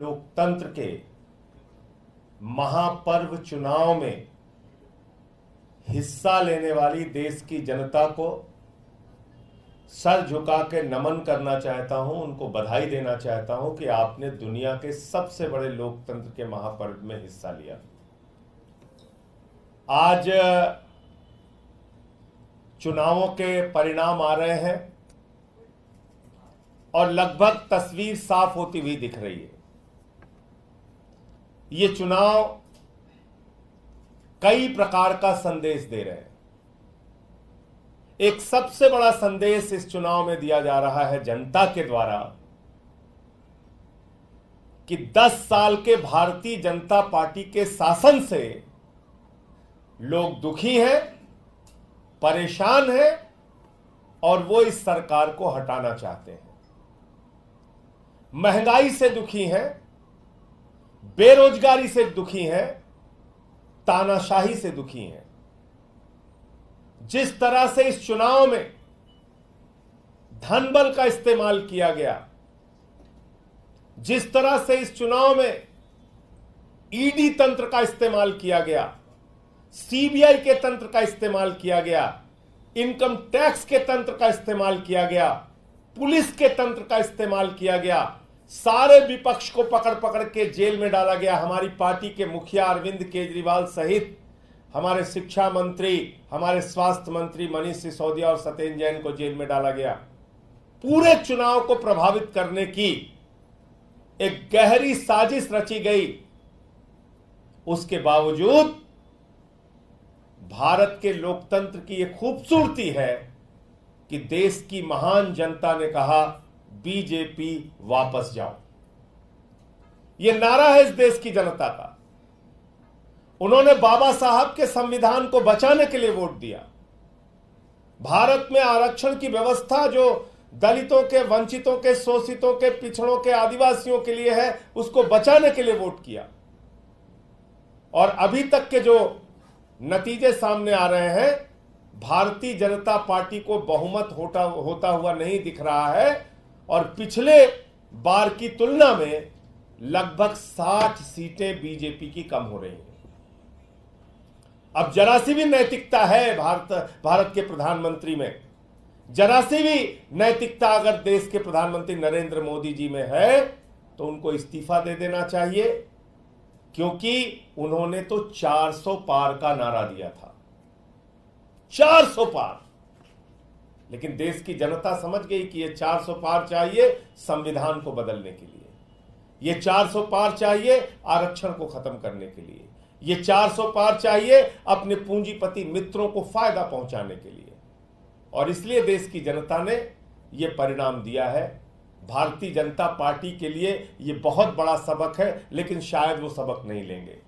लोकतंत्र के महापर्व चुनाव में हिस्सा लेने वाली देश की जनता को सर झुका के नमन करना चाहता हूं, उनको बधाई देना चाहता हूं कि आपने दुनिया के सबसे बड़े लोकतंत्र के महापर्व में हिस्सा लिया। आज चुनावों के परिणाम आ रहे हैं और लगभग तस्वीर साफ होती हुई दिख रही है। ये चुनाव कई प्रकार का संदेश दे रहे हैं। एक सबसे बड़ा संदेश इस चुनाव में दिया जा रहा है जनता के द्वारा कि 10 साल के भारतीय जनता पार्टी के शासन से लोग दुखी हैं, परेशान हैं और वो इस सरकार को हटाना चाहते हैं। महंगाई से दुखी हैं, बेरोजगारी से दुखी हैं, तानाशाही से दुखी हैं। जिस तरह से इस चुनाव में धन बल का इस्तेमाल किया गया, जिस तरह से इस चुनाव में ईडी तंत्र का इस्तेमाल किया गया, सीबीआई के तंत्र का इस्तेमाल किया गया, इनकम टैक्स के तंत्र का इस्तेमाल किया गया, पुलिस के तंत्र का इस्तेमाल किया गया, सारे विपक्ष को पकड़ पकड़ के जेल में डाला गया। हमारी पार्टी के मुखिया अरविंद केजरीवाल सहित हमारे शिक्षा मंत्री, हमारे स्वास्थ्य मंत्री मनीष सिसोदिया और सत्येंद्र जैन को जेल में डाला गया। पूरे चुनाव को प्रभावित करने की एक गहरी साजिश रची गई। उसके बावजूद भारत के लोकतंत्र की यह खूबसूरती है कि देश की महान जनता ने कहा बीजेपी वापस जाओ। यह नारा है इस देश की जनता का। उन्होंने बाबा साहब के संविधान को बचाने के लिए वोट दिया। भारत में आरक्षण की व्यवस्था जो दलितों के, वंचितों के, शोषितों के, पिछड़ों के, आदिवासियों के लिए है, उसको बचाने के लिए वोट किया। और अभी तक के जो नतीजे सामने आ रहे हैं, भारतीय जनता पार्टी को बहुमत होता हुआ नहीं दिख रहा है और पिछले बार की तुलना में लगभग 60 सीटें बीजेपी की कम हो रही हैं। अब जरा सी भी नैतिकता है भारत के प्रधानमंत्री में, जरा सी भी नैतिकता अगर देश के प्रधानमंत्री नरेंद्र मोदी जी में है तो उनको इस्तीफा दे देना चाहिए, क्योंकि उन्होंने तो 400 पार का नारा दिया था। 400 पार। लेकिन देश की जनता समझ गई कि ये 400 पार चाहिए संविधान को बदलने के लिए, ये 400 पार चाहिए आरक्षण को खत्म करने के लिए, ये 400 पार चाहिए अपने पूंजीपति मित्रों को फायदा पहुंचाने के लिए। और इसलिए देश की जनता ने यह परिणाम दिया है। भारतीय जनता पार्टी के लिए यह बहुत बड़ा सबक है, लेकिन शायद वो सबक नहीं लेंगे,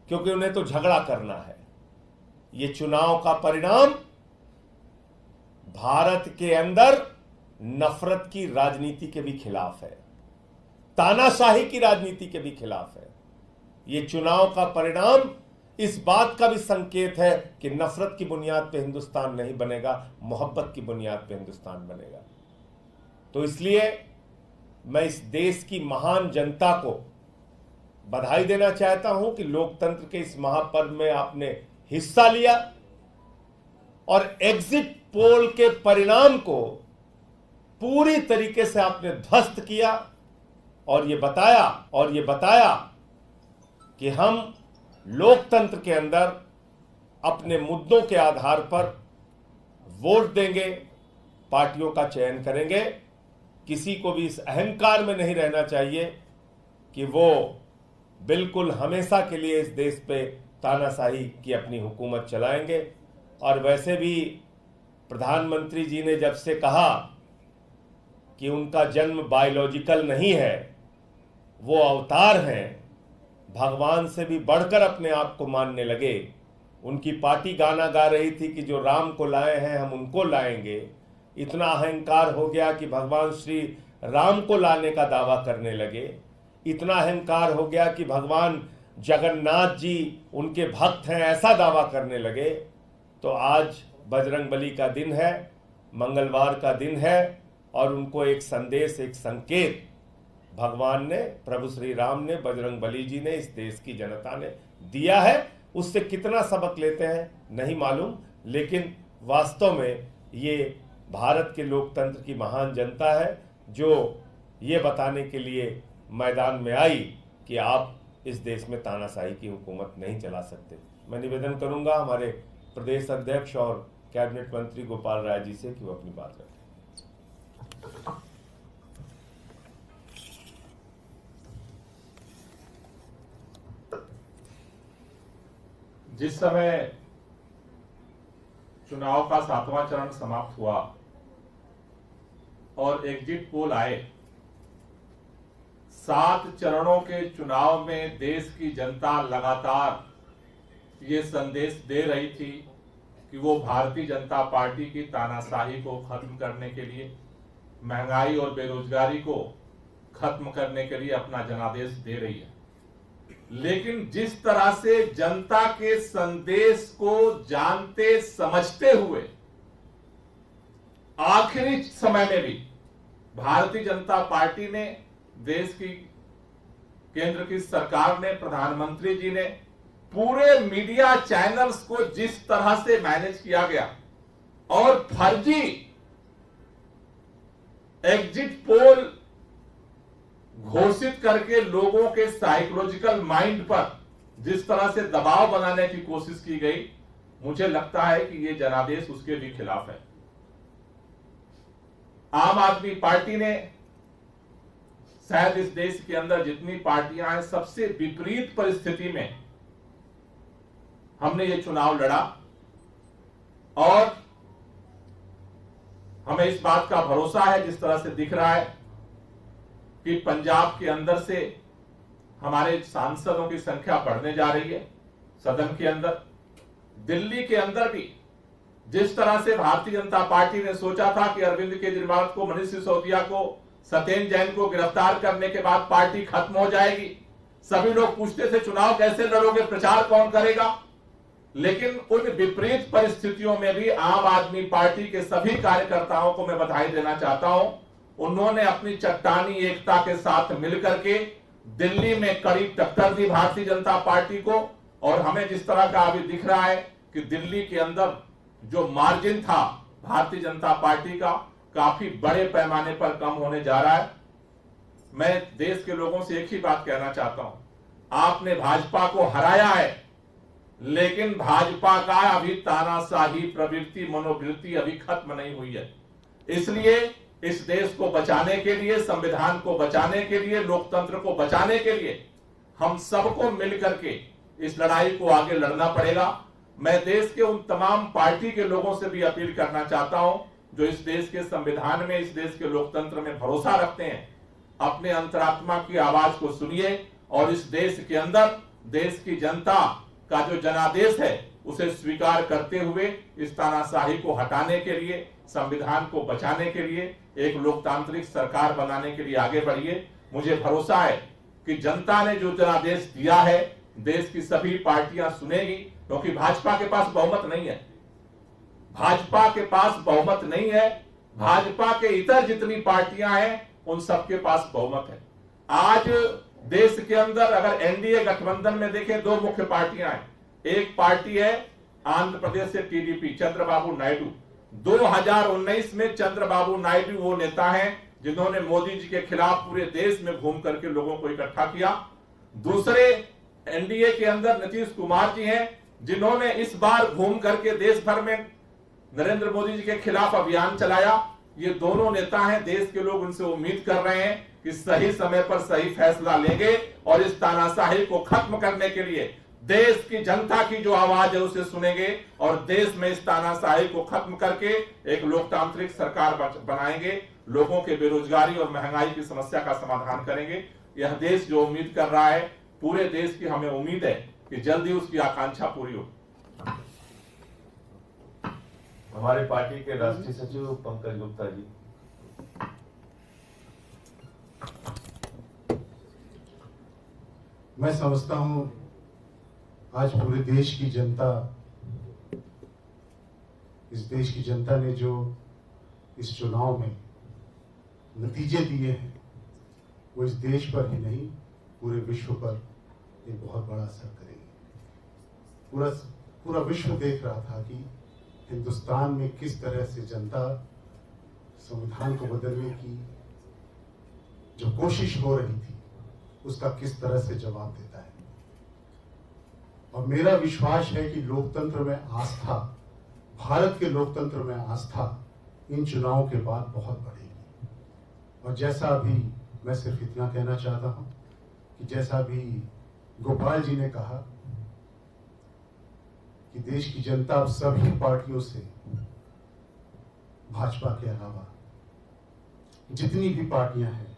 क्योंकि उन्हें तो झगड़ा करना है। यह चुनाव का परिणाम भारत के अंदर नफरत की राजनीति के भी खिलाफ है, तानाशाही की राजनीति के भी खिलाफ है। यह चुनाव का परिणाम इस बात का भी संकेत है कि नफरत की बुनियाद पे हिंदुस्तान नहीं बनेगा, मोहब्बत की बुनियाद पे हिंदुस्तान बनेगा। तो इसलिए मैं इस देश की महान जनता को बधाई देना चाहता हूं कि लोकतंत्र के इस महापर्व में आपने हिस्सा लिया और एग्जिट पोल के परिणाम को पूरी तरीके से आपने ध्वस्त किया और ये बताया कि हम लोकतंत्र के अंदर अपने मुद्दों के आधार पर वोट देंगे, पार्टियों का चयन करेंगे। किसी को भी इस अहंकार में नहीं रहना चाहिए कि वो बिल्कुल हमेशा के लिए इस देश पे तानाशाही की अपनी हुकूमत चलाएंगे। और वैसे भी प्रधानमंत्री जी ने जब से कहा कि उनका जन्म बायोलॉजिकल नहीं है, वो अवतार हैं, भगवान से भी बढ़कर अपने आप को मानने लगे। उनकी पार्टी गाना गा रही थी कि जो राम को लाए हैं हम उनको लाएंगे। इतना अहंकार हो गया कि भगवान श्री राम को लाने का दावा करने लगे। इतना अहंकार हो गया कि भगवान जगन्नाथ जी उनके भक्त हैं, ऐसा दावा करने लगे। तो आज बजरंगबली का दिन है, मंगलवार का दिन है और उनको एक संदेश, एक संकेत भगवान ने, प्रभु श्री राम ने, बजरंग बली जी ने, इस देश की जनता ने दिया है। उससे कितना सबक लेते हैं नहीं मालूम, लेकिन वास्तव में ये भारत के लोकतंत्र की महान जनता है जो ये बताने के लिए मैदान में आई कि आप इस देश में तानाशाही की हुकूमत नहीं चला सकते। मैं निवेदन करूंगा हमारे प्रदेश अध्यक्ष और कैबिनेट मंत्री गोपाल राय जी से कि वो अपनी बात रखें। जिस समय चुनाव का 7वां चरण समाप्त हुआ और एग्जिट पोल आए, 7 चरणों के चुनाव में देश की जनता लगातार ये संदेश दे रही थी कि वो भारतीय जनता पार्टी की तानाशाही को खत्म करने के लिए, महंगाई और बेरोजगारी को खत्म करने के लिए अपना जनादेश दे रही है। लेकिन जिस तरह से जनता के संदेश को जानते समझते हुए आखिरी समय में भी भारतीय जनता पार्टी ने, देश की केंद्र की सरकार ने, प्रधानमंत्री जी ने पूरे मीडिया चैनल्स को जिस तरह से मैनेज किया गया और फर्जी एग्जिट पोल घोषित करके लोगों के साइकोलॉजिकल माइंड पर जिस तरह से दबाव बनाने की कोशिश की गई, मुझे लगता है कि यह जनादेश उसके भी खिलाफ है। आम आदमी पार्टी ने शायद इस देश के अंदर जितनी पार्टियां हैं सबसे विपरीत परिस्थिति में हमने ये चुनाव लड़ा और हमें इस बात का भरोसा है, जिस तरह से दिख रहा है कि पंजाब के अंदर से हमारे सांसदों की संख्या बढ़ने जा रही है सदन के अंदर। दिल्ली के अंदर भी जिस तरह से भारतीय जनता पार्टी ने सोचा था कि अरविंद केजरीवाल को, मनीष सिसोदिया को, सत्येंद्र जैन को गिरफ्तार करने के बाद पार्टी खत्म हो जाएगी। सभी लोग पूछते थे चुनाव कैसे लड़ोगे, प्रचार कौन करेगा। लेकिन उन विपरीत परिस्थितियों में भी आम आदमी पार्टी के सभी कार्यकर्ताओं को मैं बधाई देना चाहता हूं। उन्होंने अपनी चट्टानी एकता के साथ मिलकर के दिल्ली में कड़ी टक्कर दी भारतीय जनता पार्टी को। और हमें जिस तरह का अभी दिख रहा है कि दिल्ली के अंदर जो मार्जिन था भारतीय जनता पार्टी का, काफी बड़े पैमाने पर कम होने जा रहा है। मैं देश के लोगों से एक ही बात कहना चाहता हूं, आपने भाजपा को हराया है, लेकिन भाजपा का अभी तानाशाही प्रवृत्ति, मनोवृत्ति अभी खत्म नहीं हुई है। इसलिए इस देश को बचाने के लिए, संविधान को बचाने के लिए, लोकतंत्र को बचाने के लिए हम सबको मिलकर के इस लड़ाई को आगे लड़ना पड़ेगा। मैं देश के उन तमाम पार्टी के लोगों से भी अपील करना चाहता हूं जो इस देश के संविधान में, इस देश के लोकतंत्र में भरोसा रखते हैं। अपने अंतरात्मा की आवाज को सुनिए और इस देश के अंदर देश की जनता का जो जनादेश है उसे स्वीकार करते हुए इस तानाशाही को हटाने के लिए, संविधान को बचाने के लिए, एक लोकतांत्रिक सरकार बनाने के लिए आगे बढ़िए। मुझे भरोसा है कि जनता ने जो जनादेश दिया है देश की सभी पार्टियां सुनेगी, क्योंकि भाजपा के पास बहुमत नहीं है। भाजपा के पास बहुमत नहीं है। भाजपा के इतर जितनी पार्टियां हैं उन सबके पास बहुमत है। आज देश के अंदर अगर एनडीए गठबंधन में देखें, 2 मुख्य पार्टियां हैं। एक पार्टी है आंध्र प्रदेश से टीडीपी, चंद्रबाबू नायडू। 2019 में चंद्रबाबू नायडू वो नेता हैं जिन्होंने मोदी जी के खिलाफ पूरे देश में घूम करके लोगों को इकट्ठा किया। दूसरे एनडीए के अंदर नीतीश कुमार जी हैं जिन्होंने इस बार घूम करके देश भर में नरेंद्र मोदी जी के खिलाफ अभियान चलाया। ये दोनों नेता हैं, देश के लोग उनसे उम्मीद कर रहे हैं कि सही समय पर सही फैसला लेंगे और इस तानाशाही को खत्म करने के लिए देश की जनता की जो आवाज है उसे सुनेंगे और देश में इस तानाशाही को खत्म करके एक लोकतांत्रिक सरकार बनाएंगे। लोगों के बेरोजगारी और महंगाई की समस्या का समाधान करेंगे। यह देश जो उम्मीद कर रहा है, पूरे देश की हमें उम्मीद है कि जल्दी उसकी आकांक्षा पूरी हो। हमारे पार्टी के राष्ट्रीय सचिव पंकज गुप्ता जी। मैं समझता हूं आज पूरे देश की जनता, इस देश की जनता ने जो इस चुनाव में नतीजे दिए हैं वो इस देश पर ही नहीं पूरे विश्व पर एक बहुत बड़ा असर करेगी। पूरा विश्व देख रहा था कि हिंदुस्तान में किस तरह से जनता संविधान को बदलने की जो कोशिश हो रही थी उसका किस तरह से जवाब देता है। और मेरा विश्वास है कि लोकतंत्र में आस्था, भारत के लोकतंत्र में आस्था इन चुनावों के बाद बहुत बढ़ेगी। और जैसा अभी मैं सिर्फ इतना कहना चाहता हूं कि जैसा अभी गोपाल जी ने कहा कि देश की जनता अब सभी पार्टियों से, भाजपा के अलावा जितनी भी पार्टियां हैं,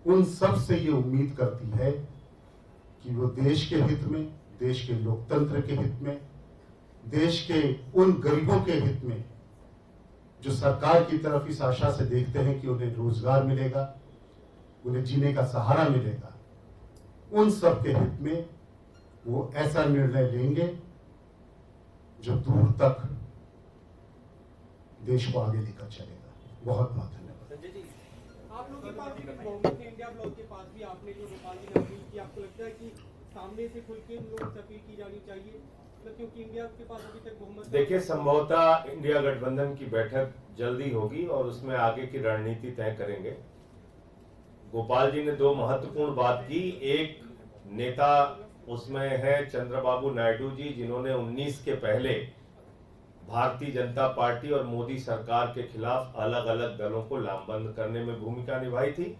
उन सब से ये उम्मीद करती है कि वो देश के हित में, देश के लोकतंत्र के हित में, देश के उन गरीबों के हित में जो सरकार की तरफ इस आशा से देखते हैं कि उन्हें रोजगार मिलेगा, उन्हें जीने का सहारा मिलेगा, उन सब के हित में वो ऐसा निर्णय लेंगे जो दूर तक देश को आगे लेकर चलेगा। बहुत बहुत धन्यवाद। संजय जी, आप लोग की पार्टी के बहुमत है, इंडिया ब्लॉक के पास भी आपने जो गोपाल जी ने अपील की, आपको लगता है कि सामने से खुल के उन लोगों से अपील की जानी चाहिए, मतलब क्योंकि इंडिया के पास अभी तक बहुमत। देखिए, संभवतः इंडिया गठबंधन की बैठक जल्दी होगी और उसमें आगे की रणनीति तय करेंगे। गोपाल जी ने दो महत्वपूर्ण बात की। एक नेता उसमें है चंद्रबाबू नायडू जी, जिन्होंने 19 के पहले भारतीय जनता पार्टी और मोदी सरकार के खिलाफ अलग अलग दलों को लामबंद करने में भूमिका निभाई थी।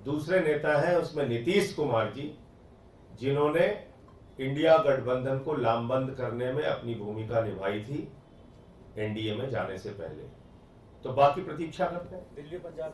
दूसरे नेता हैं उसमें नीतीश कुमार जी, जिन्होंने इंडिया गठबंधन को लामबंद करने में अपनी भूमिका निभाई थी एनडीए में जाने से पहले। तो बाकी प्रतीक्षा करते हैं। दिल्ली पंजाब